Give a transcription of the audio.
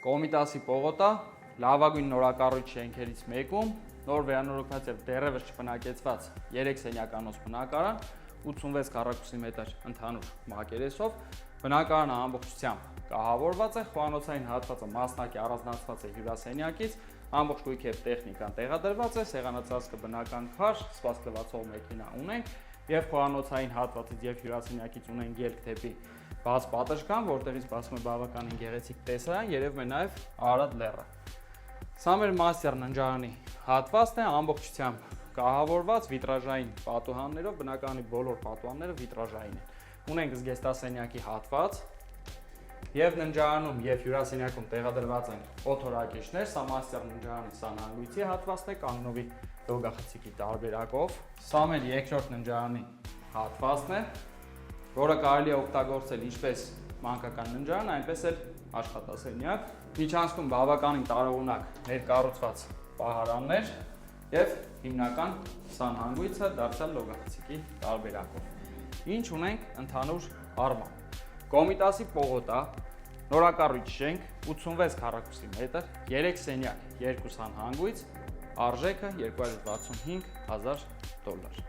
Կոմիտասի պողոտա, լավագույն նորակառույց շենքերից մեկում, նոր վերանորոգված եւ դեռևս չբնակեցված 3 սենյականոց բնակարան, 86 քառակուսի մետր ընդհանուր մակերեսով, բնակարանը ամբողջությամբ կահավորված է, խոհանոցային հատվածը մասնակի առանձնացված է հյուրասենյակից, ամբողջ գույքի եւ տեխնիկան տեղադրված է, սեղանացածքը բնական քաշ, սպասք լվացող մեքենա ունենք եւ խոհանոցային հատվածից եւ հյուրասենյակից ունենք ելք դեպի բաց պատշգամբ, որտեղից բացվում է բավականին գեղեցիկ տեսարան, երևում է նաև Արարատ լեռը։ Սա մեր մաստեր ննջարանի հատվածն է, ամբողջությամբ կահավորված վիտրաժային պատուհաններով, բնակարանի բոլոր պատուհանները վիտրաժային են։ Ունենք զգեստասենյակի հատված եւ ննջարանում եւ հյուրասենյակում տեղադրված են օթորակիչներ, սա մաստեր ննջարանի սանհանգույցի հատվածն է, կանգնովի լոգախցիկի տարբերակով։ Սա մեր երկրորդ ննջարանի հատվածն է, որը կարելի է օգտագործել ինչպես մանկական ննջարան, այնպես էլ աշխատասենյակ։ Միջանցքում բավականին տարողունակ ներկառուցված պահարաններ եւ հիմնական սանհանգույցը դարձյալ լոգախցիկի տարբերակով։ Ինչ ունենք ընդհանուր առմամբ։ Կոմիտասի պողոտա, նորակառույց շենք, 86 քառակուսի մետր, 3 սենյակ, 2 սանհանգույց, արժեքը $265,000։